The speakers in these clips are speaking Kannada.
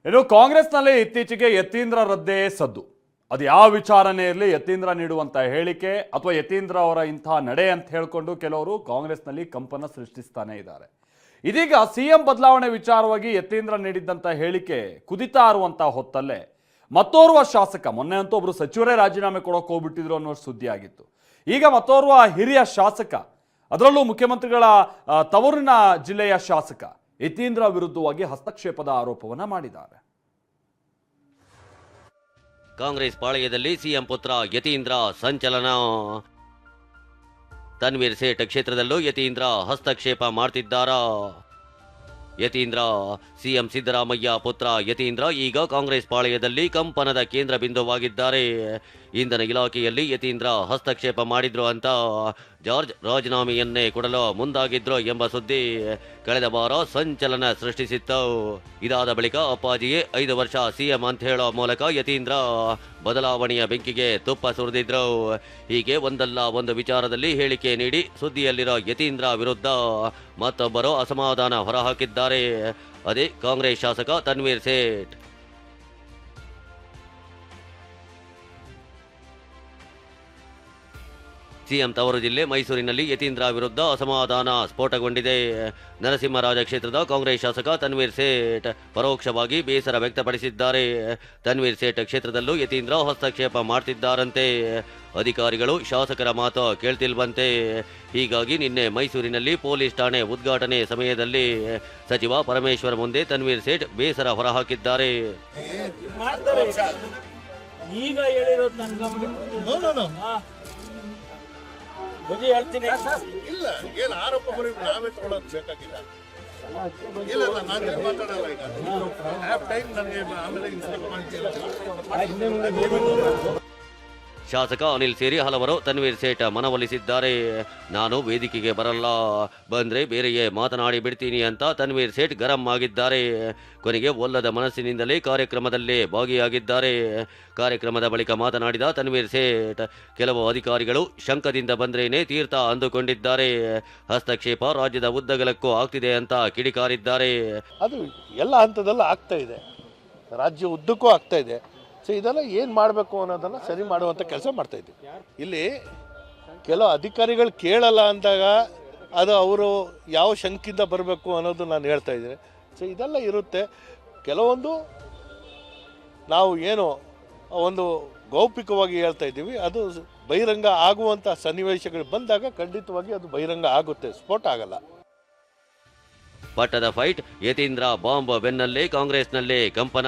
ಇನ್ನು ಕಾಂಗ್ರೆಸ್ನಲ್ಲಿ ಇತ್ತೀಚೆಗೆ ಯತೀಂದ್ರ ರದ್ದೇ ಸದ್ದು. ಅದು ಯಾವ ವಿಚಾರನೇ ಇರಲಿ, ಯತೀಂದ್ರ ನೀಡುವಂಥ ಹೇಳಿಕೆ ಅಥವಾ ಯತೀಂದ್ರ ಅವರ ಇಂಥ ನಡೆ ಅಂತ ಹೇಳಿಕೊಂಡು ಕೆಲವರು ಕಾಂಗ್ರೆಸ್ನಲ್ಲಿ ಕಂಪನ ಸೃಷ್ಟಿಸ್ತಾನೆ ಇದ್ದಾರೆ. ಇದೀಗ ಸಿಎಂ ಬದಲಾವಣೆ ವಿಚಾರವಾಗಿ ಯತೀಂದ್ರ ನೀಡಿದ್ದಂಥ ಹೇಳಿಕೆ ಕುದಿತಾ ಇರುವಂಥ ಹೊತ್ತಲ್ಲೇ ಮತ್ತೋರ್ವ ಶಾಸಕ, ಮೊನ್ನೆ ಅಂತೂ ಒಬ್ಬರು ಸಚಿವರೇ ರಾಜೀನಾಮೆ ಕೊಡೋಕೆ ಹೋಗ್ಬಿಟ್ಟಿದ್ರು ಅನ್ನೋ ಸುದ್ದಿ ಆಗಿತ್ತು. ಈಗ ಮತ್ತೋರ್ವ ಹಿರಿಯ ಶಾಸಕ, ಅದರಲ್ಲೂ ಮುಖ್ಯಮಂತ್ರಿಗಳ ತವರಿನ ಜಿಲ್ಲೆಯ ಶಾಸಕ ಯತೀಂದ್ರ ವಿರುದ್ಧವಾಗಿ ಹಸ್ತಕ್ಷೇಪದ ಆರೋಪವನ್ನ ಮಾಡಿದ್ದಾರೆ. ಕಾಂಗ್ರೆಸ್ ಪಾಳೆಯದಲ್ಲಿ ಸಿಎಂ ಪುತ್ರ ಯತೀಂದ್ರ ಸಂಚಲನ. ತನ್ವೀರ್ ಸೇಠ್ ಕ್ಷೇತ್ರದಲ್ಲೂ ಯತೀಂದ್ರ ಹಸ್ತಕ್ಷೇಪ ಮಾಡ್ತಿದ್ದಾರಾ? ಯತೀಂದ್ರ ಸಿಎಂ ಸಿದ್ದರಾಮಯ್ಯ ಪುತ್ರ ಯತೀಂದ್ರ ಈಗ ಕಾಂಗ್ರೆಸ್ ಪಾಳೆಯದಲ್ಲಿ ಕಂಪನದ ಕೇಂದ್ರ ಬಿಂದುವಾಗಿದ್ದಾರೆ. ಇಂಧನ ಇಲಾಖೆಯಲ್ಲಿ ಯತೀಂದ್ರ ಹಸ್ತಕ್ಷೇಪ ಮಾಡಿದ್ರು ಅಂತ ಜಾರ್ಜ್ ರಾಜೀನಾಮೆಯನ್ನೇ ಕೊಡಲು ಮುಂದಾಗಿದ್ರು ಎಂಬ ಸುದ್ದಿ ಕಳೆದ ವಾರ ಸಂಚಲನ ಸೃಷ್ಟಿಸಿತ್ತು. ಇದಾದ ಬಳಿಕ ಅಪ್ಪಾಜಿಯೇ 5 ವರ್ಷ ಸಿಎಂ ಅಂತ ಹೇಳೋ ಮೂಲಕ ಯತೀಂದ್ರ ಬದಲಾವಣೆಯ ಬೆಂಕಿಗೆ ತುಪ್ಪ ಸುರಿದಿದ್ರು. ಹೀಗೆ ಒಂದಲ್ಲ ಒಂದು ವಿಚಾರದಲ್ಲಿ ಹೇಳಿಕೆ ನೀಡಿ ಸುದ್ದಿಯಲ್ಲಿರೋ ಯತೀಂದ್ರ ವಿರುದ್ಧ ಮತ್ತೊಬ್ಬರು ಅಸಮಾಧಾನ ಹೊರಹಾಕಿದ್ದಾರೆ. ಅದೇ ಕಾಂಗ್ರೆಸ್ ಶಾಸಕ ತನ್ವೀರ್ ಸೇಠ್. ಸಿಎಂ ತವರು ಜಿಲ್ಲೆ ಮೈಸೂರಿನಲ್ಲಿ ಯತೀಂದ್ರ ವಿರುದ್ಧ ಅಸಮಾಧಾನ ಸ್ಫೋಟಗೊಂಡಿದೆ. ನರಸಿಂಹರಾಜ ಕ್ಷೇತ್ರದ ಕಾಂಗ್ರೆಸ್ ಶಾಸಕ ತನ್ವೀರ್ ಸೇಠ್ ಪರೋಕ್ಷವಾಗಿ ಬೇಸರ ವ್ಯಕ್ತಪಡಿಸಿದ್ದಾರೆ. ತನ್ವೀರ್ ಸೇಠ್ ಕ್ಷೇತ್ರದಲ್ಲೂ ಯತೀಂದ್ರ ಹಸ್ತಕ್ಷೇಪ ಮಾಡ್ತಿದ್ದಾರಂತೆ. ಅಧಿಕಾರಿಗಳು ಶಾಸಕರ ಮಾತು ಕೇಳ್ತಿಲ್ವಂತೆ. ಹೀಗಾಗಿ ನಿನ್ನೆ ಮೈಸೂರಿನಲ್ಲಿ ಪೊಲೀಸ್ ಠಾಣೆ ಉದ್ಘಾಟನೆ ಸಮಯದಲ್ಲಿ ಸಚಿವ ಪರಮೇಶ್ವರ್ ಮುಂದೆ ತನ್ವೀರ್ ಸೇಠ್ ಬೇಸರ ಹೊರಹಾಕಿದ್ದಾರೆ. ಈಗ ಹೇಳ್ತೀನಿ ಇಲ್ಲ, ಏನು ಆರೋಪ ಬರೀ ನಾವೇ ತಗೊಳ್ಳೋದು ಬೇಕಾಗಿಲ್ಲ. ಇಲ್ಲ ನಾನು ಮಾತಾಡಲ್ಲ. ಈಗ ಟೈಮ್ ನನಗೆ ಆಮೇಲೆ ಶಾಸಕ ಅನಿಲ್ ಸೇರಿ ಹಲವರು ತನ್ವೀರ್ ಸೇಠ್ ಮನವೊಲಿಸಿದ್ದಾರೆ. ನಾನು ವೇದಿಕೆಗೆ ಬರಲ್ಲ, ಬಂದ್ರೆ ಬೇರೆಯೇ ಮಾತನಾಡಿ ಬಿಡ್ತೀನಿ ಅಂತ ತನ್ವೀರ್ ಸೇಠ್ ಗರಂ ಆಗಿದ್ದಾರೆ. ಕೊನೆಗೆ ಒಲ್ಲದ ಮನಸ್ಸಿನಿಂದಲೇ ಕಾರ್ಯಕ್ರಮದಲ್ಲಿ ಭಾಗಿಯಾಗಿದ್ದಾರೆ. ಕಾರ್ಯಕ್ರಮದ ಬಳಿಕ ಮಾತನಾಡಿದ ತನ್ವೀರ್ ಸೇಠ್, ಕೆಲವು ಅಧಿಕಾರಿಗಳು ಶಂಕದಿಂದ ಬಂದ್ರೇನೆ ತೀರ್ಥ ಅಂದುಕೊಂಡಿದ್ದಾರೆ. ಹಸ್ತಕ್ಷೇಪ ರಾಜ್ಯದ ಉದ್ದಗಲಕ್ಕೂ ಆಗ್ತಿದೆ ಅಂತ ಕಿಡಿಕಾರಿದ್ದಾರೆ. ಅದು ಎಲ್ಲ ಹಂತದಲ್ಲೂ ಆಗ್ತಾ ಇದೆ, ರಾಜ್ಯ ಉದ್ದಕ್ಕೂ ಆಗ್ತಾ ಇದೆ. ಸೊ ಇದೆಲ್ಲ ಏನು ಮಾಡಬೇಕು ಅನ್ನೋದನ್ನು ಸರಿ ಮಾಡುವಂಥ ಕೆಲಸ ಮಾಡ್ತಾ ಇದ್ದೀವಿ. ಇಲ್ಲಿ ಕೆಲವು ಅಧಿಕಾರಿಗಳು ಕೇಳಲ್ಲ ಅಂದಾಗ ಅದು ಅವರು ಯಾವ ಶಂಕಿಂದ ಬರಬೇಕು ಅನ್ನೋದು ನಾನು ಹೇಳ್ತಾ ಇದ್ದೀನಿ. ಸೊ ಇದೆಲ್ಲ ಇರುತ್ತೆ. ಕೆಲವೊಂದು ನಾವು ಏನು ಒಂದು ಗೌಪ್ಯವಾಗಿ ಹೇಳ್ತಾ ಇದ್ದೀವಿ, ಅದು ಬಹಿರಂಗ ಆಗುವಂಥ ಸನ್ನಿವೇಶಗಳು ಬಂದಾಗ ಖಂಡಿತವಾಗಿ ಅದು ಬಹಿರಂಗ ಆಗುತ್ತೆ, ಸ್ಫೋಟ ಆಗಲ್ಲ. ಪಟ್ಟದ ಫೈಟ್, ಯತೀಂದ್ರ ಬಾಂಬ್ ಬೆನ್ನಲ್ಲೇ ಕಾಂಗ್ರೆಸ್ನಲ್ಲೇ ಕಂಪನ.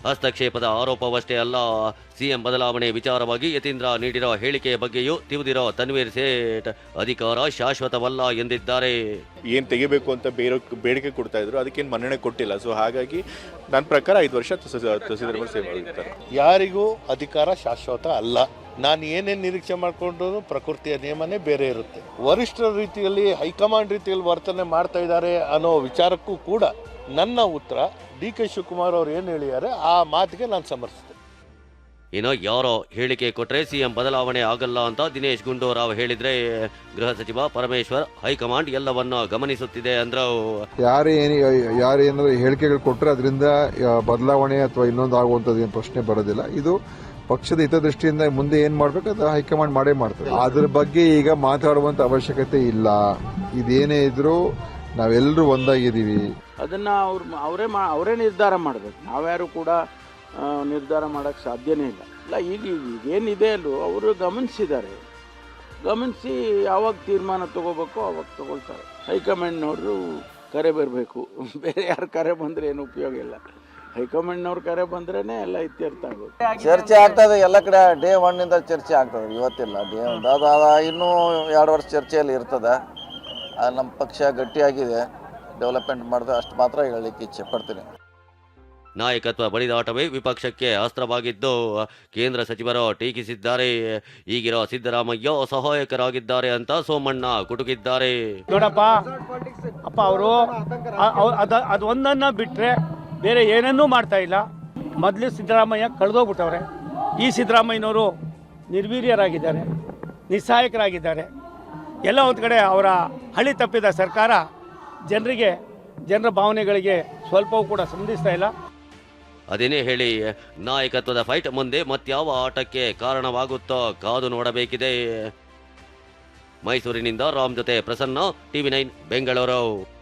ಹಸ್ತಕ್ಷೇಪದ ಆರೋಪವಷ್ಟೇ ಅಲ್ಲ, ಸಿಎಂ ಬದಲಾವಣೆ ವಿಚಾರವಾಗಿ ಯತೀಂದ್ರ ನೀಡಿರೋ ಹೇಳಿಕೆಯ ಬಗ್ಗೆಯೂ ತಿವಿದಿರೋ ತನ್ವೀರ್ ಸೇಠ್ ಅಧಿಕಾರ ಶಾಶ್ವತವಲ್ಲ ಎಂದಿದ್ದಾರೆ. ಏನು ತೆಗಿಬೇಕು ಅಂತ ಬೇಡಿಕೆ ಕೊಡ್ತಾ ಇದ್ರು, ಅದಕ್ಕೇನು ಮನ್ನಣೆ ಕೊಟ್ಟಿಲ್ಲ. ಸೊ ಹಾಗಾಗಿ ನನ್ನ ಪ್ರಕಾರ 5 ವರ್ಷ ಸಿದ್ದರಾಮಯ್ಯ ಸೇವೆ ಮಾಡಿರ್ತಾರೆ. ಯಾರಿಗೂ ಅಧಿಕಾರ ಶಾಶ್ವತ ಅಲ್ಲ. ನಾನು ಏನೇನು ನಿರೀಕ್ಷೆ ಮಾಡಿಕೊಂಡ್ರು ಪ್ರಕೃತಿಯ ನಿಯಮನೇ ಬೇರೆ ಇರುತ್ತೆ. ವರಿಷ್ಠರ ರೀತಿಯಲ್ಲಿ ಹೈಕಮಾಂಡ್ ರೀತಿಯಲ್ಲಿ ವರ್ತನೆ ಮಾಡ್ತಾ ಇದ್ದಾರೆ ಅನ್ನೋ ವಿಚಾರಕ್ಕೂ ಕೂಡ ನನ್ನ ಉತ್ತರ DK ಶಿವಕುಮಾರ್ ಅವರು ಏನು ಹೇಳಿದ್ದಾರೆ ಆ ಮಾತಿಗೆ ನಾನು ಸಮರ್ಥಿಸ್ತೇನೆ. ಏನೋ ಯಾರೋ ಹೇಳಿಕೆ ಕೊಟ್ರೆ ಸಿಎಂ ಬದಲಾವಣೆ ಆಗಲ್ಲ ಅಂತ ದಿನೇಶ್ ಗುಂಡೂರಾವ್ ಹೇಳಿದ್ರೆ, ಗೃಹ ಸಚಿವ ಪರಮೇಶ್ವರ್ ಹೈಕಮಾಂಡ್ ಎಲ್ಲವನ್ನ ಗಮನಿಸುತ್ತಿದೆ ಅಂದ್ರು. ಯಾರೇನಾದ್ರು ಹೇಳಿಕೆಗಳು ಕೊಟ್ಟರೆ ಅದರಿಂದ ಬದಲಾವಣೆ ಅಥವಾ ಇನ್ನೊಂದು ಆಗುವಂಥದ್ದು ಏನು ಪ್ರಶ್ನೆ ಬರೋದಿಲ್ಲ. ಇದು ಪಕ್ಷದ ಹಿತದೃಷ್ಟಿಯಿಂದ ಮುಂದೆ ಏನ್ ಮಾಡ್ಬೇಕು ಅದು ಹೈಕಮಾಂಡ್ ಮಾಡೇ ಮಾಡ್ತಾರೆ. ಅದ್ರ ಬಗ್ಗೆ ಈಗ ಮಾತಾಡುವಂತ ಅವಶ್ಯಕತೆ ಇಲ್ಲ. ಇದೇನೇ ಇದ್ರೂ ನಾವೆಲ್ಲರೂ ಒಂದಾಗಿದ್ದೀವಿ. ಅದನ್ನ ಅವರೇ ನಿರ್ಧಾರ ಮಾಡಬೇಕು. ನಾವ್ಯಾರು ಕೂಡ ನಿರ್ಧಾರ ಮಾಡೋಕ್ಕೆ ಸಾಧ್ಯನೇ ಇಲ್ಲ. ಈಗ ಏನಿದೆ ಅಲ್ಲೂ ಅವರು ಗಮನಿಸಿ ಯಾವಾಗ ತೀರ್ಮಾನ ತಗೋಬೇಕು ಅವಾಗ ತಗೊಳ್ತಾರೆ. ಹೈಕಮಾಂಡ್ನವರು ಕರೆ ಬರಬೇಕು, ಬೇರೆ ಯಾರು ಕರೆ ಬಂದರೆ ಏನು ಉಪಯೋಗ ಇಲ್ಲ. ಹೈಕಮಾಂಡ್ನವ್ರ ಕರೆ ಬಂದ್ರೇ ಎಲ್ಲ ಇತ್ಯರ್ಥ ಆಗೋದು. ಚರ್ಚೆ ಆಗ್ತದೆ ಎಲ್ಲ ಕಡೆ. ಡೇ 1 ಚರ್ಚೆ ಆಗ್ತದೆ, ಇವತ್ತಿಲ್ಲ. ಡೇ 1 ಅದು ಇನ್ನೂ 2 ವರ್ಷ ಚರ್ಚೆಯಲ್ಲಿ ಇರ್ತದೆ. ನಮ್ಮ ಪಕ್ಷ ಗಟ್ಟಿಯಾಗಿದೆ, ಡೆವಲಪ್ಮೆಂಟ್ ಮಾಡಿದ್ರೆ ಅಷ್ಟು ಮಾತ್ರ ಹೇಳಲಿಕ್ಕೆ ಇಚ್ಛೆ ಪಡ್ತೀನಿ. ನಾಯಕತ್ವ ಬಡಿದಾಟವೇ ವಿಪಕ್ಷಕ್ಕೆ ಅಸ್ತ್ರವಾಗಿದ್ದು ಕೇಂದ್ರ ಸಚಿವರು ಟೀಕಿಸಿದ್ದಾರೆ. ಈಗಿರೋ ಸಿದ್ದರಾಮಯ್ಯ ಅಸಹಾಯಕರಾಗಿದ್ದಾರೆ ಅಂತ ಸೋಮಣ್ಣ ಕುಟುಕಿದ್ದಾರೆ. ನೋಡಪ್ಪ ಅಪ್ಪ, ಅವರು ಅದು ಒಂದನ್ನು ಬಿಟ್ಟರೆ ಬೇರೆ ಏನನ್ನೂ ಮಾಡ್ತಾ ಇಲ್ಲ. ಮೊದಲು ಸಿದ್ದರಾಮಯ್ಯ ಕಳೆದೋಗ್ಬಿಟ್ಟವ್ರೆ. ಈ ಸಿದ್ದರಾಮಯ್ಯನವರು ನಿರ್ವೀರ್ಯರಾಗಿದ್ದಾರೆ, ನಿಸ್ಸಹಾಯಕರಾಗಿದ್ದಾರೆ. ಎಲ್ಲ ಒಂದು ಕಡೆ ಅವರ ಹಳಿ ತಪ್ಪಿದ ಸರ್ಕಾರ ಜನರಿಗೆ ಜನರ ಭಾವನೆಗಳಿಗೆ ಸ್ವಲ್ಪವೂ ಕೂಡ ಸಂಧಿಸ್ತಾ ಇಲ್ಲ. ಅದೇನೇ ಹೇಳಿ, ನಾಯಕತ್ವದ ಫೈಟ್ ಮುಂದೆ ಮತ್ಯಾವ ಆಟಕ್ಕೆ ಕಾರಣವಾಗುತ್ತೋ ಕಾದು ನೋಡಬೇಕಿದೆ. ಮೈಸೂರಿನಿಂದ ರಾಮ್ ಜೊತೆ ಪ್ರಸನ್ನ, TV9 ಬೆಂಗಳೂರು.